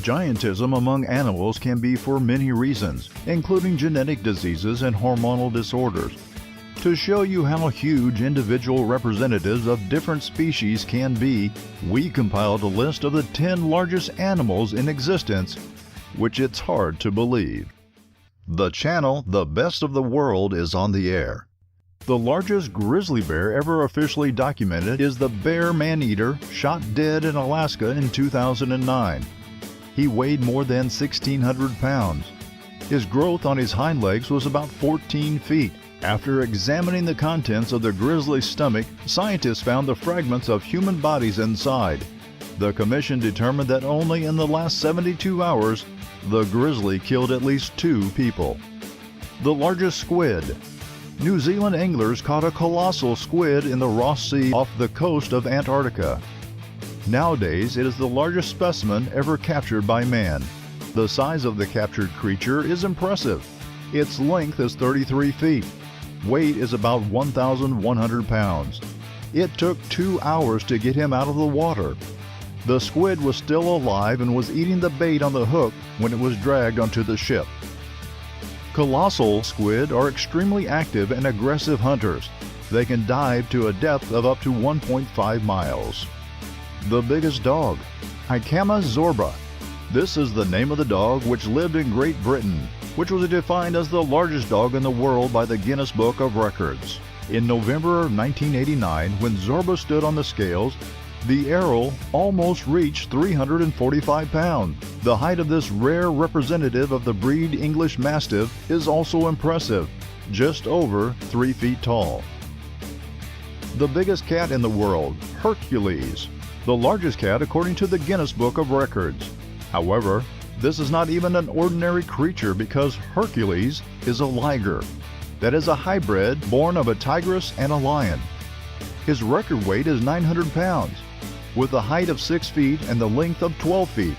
Giantism among animals can be for many reasons, including genetic diseases and hormonal disorders. To show you how huge individual representatives of different species can be, we compiled a list of the 10 largest animals in existence, which it's hard to believe. The channel The Best of the World is on the air. The largest grizzly bear ever officially documented is the bear man-eater shot dead in Alaska in 2009. He weighed more than 1,600 pounds. His growth on his hind legs was about 14 feet. After examining the contents of the grizzly's stomach, scientists found the fragments of human bodies inside. The commission determined that only in the last 72 hours, the grizzly killed at least 2 people. The largest squid. New Zealand anglers caught a colossal squid in the Ross Sea off the coast of Antarctica. Nowadays, it is the largest specimen ever captured by man. The size of the captured creature is impressive. Its length is 33 feet. Weight is about 1,100 pounds. It took 2 hours to get him out of the water. The squid was still alive and was eating the bait on the hook when it was dragged onto the ship. Colossal squid are extremely active and aggressive hunters. They can dive to a depth of up to 1.5 miles. The biggest dog, Icama zorba. This is the name of the dog which lived in Great Britain, which was defined as the largest dog in the world by the Guinness Book of Records. In November 1989, when Zorba stood on the scales, the Errol almost reached 345 pounds. The height of this rare representative of the breed English Mastiff is also impressive, just over 3 feet tall. The biggest cat in the world, Hercules, the largest cat according to the Guinness Book of Records. However, this is not even an ordinary creature because Hercules is a liger. That is a hybrid born of a tigress and a lion. His record weight is 900 pounds. With a height of 6 feet and the length of 12 feet.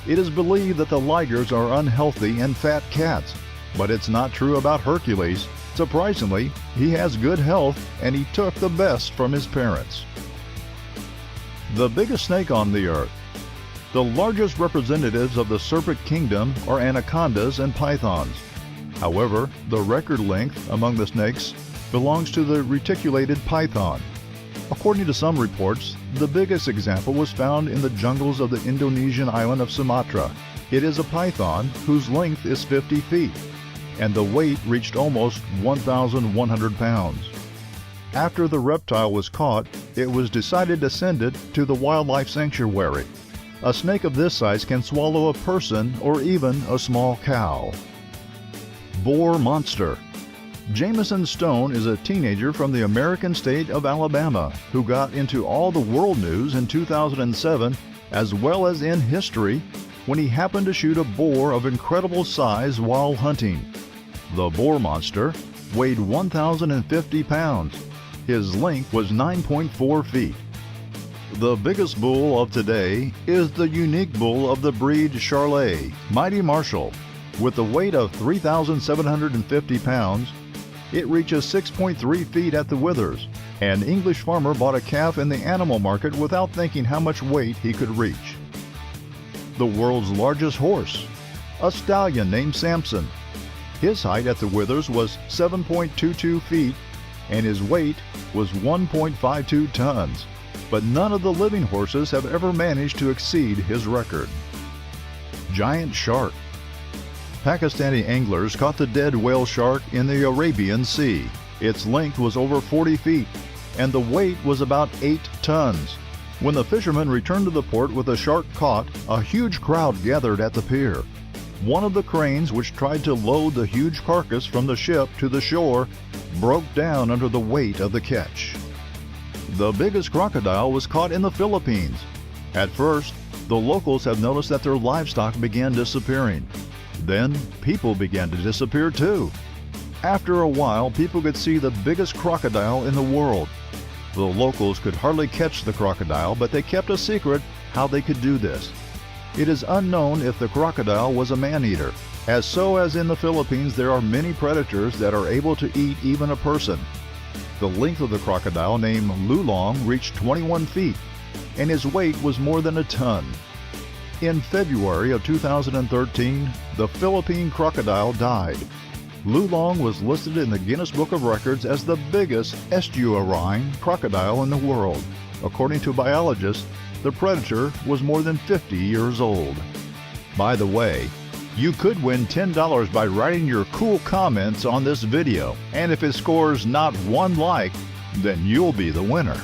It is believed that the ligers are unhealthy and fat cats, but it's not true about Hercules. Surprisingly, he has good health and he took the best from his parents. The biggest snake on the earth. The largest representatives of the serpent kingdom are anacondas and pythons. However, the record length among the snakes belongs to the reticulated python. According to some reports, the biggest example was found in the jungles of the Indonesian island of Sumatra. It is a python whose length is 50 feet, and the weight reached almost 1,100 pounds. After the reptile was caught, it was decided to send it to the wildlife sanctuary. A snake of this size can swallow a person or even a small cow. Boar monster. Jameson Stone is a teenager from the American state of Alabama who got into all the world news in 2007 as well as in history when he happened to shoot a boar of incredible size while hunting. The boar monster weighed 1,050 pounds. His length was 9.4 feet. The biggest bull of today is the unique bull of the breed Charolais, Mighty Marshall. With a weight of 3,750 pounds, it reaches 6.3 feet at the withers. An English farmer bought a calf in the animal market without thinking how much weight he could reach. The world's largest horse, a stallion named Samson. His height at the withers was 7.22 feet and his weight was 1.52 tons. But none of the living horses have ever managed to exceed his record. Giant shark. Pakistani anglers caught the dead whale shark in the Arabian Sea. Its length was over 40 feet, and the weight was about 8 tons. When the fishermen returned to the port with the shark caught, a huge crowd gathered at the pier. One of the cranes which tried to load the huge carcass from the ship to the shore broke down under the weight of the catch. The biggest crocodile was caught in the Philippines. At first, the locals have noticed that their livestock began disappearing. Then, people began to disappear too. After a while, people could see the biggest crocodile in the world. The locals could hardly catch the crocodile, but they kept a secret how they could do this. It is unknown if the crocodile was a man-eater. As in the Philippines, there are many predators that are able to eat even a person. The length of the crocodile named Lulong reached 21 feet, and his weight was more than a ton. In February of 2013, the Philippine crocodile died. Lulong was listed in the Guinness Book of Records as the biggest estuarine crocodile in the world. According to biologists, the predator was more than 50 years old. By the way, you could win $10 by writing your cool comments on this video, and if it scores not one like, then you'll be the winner.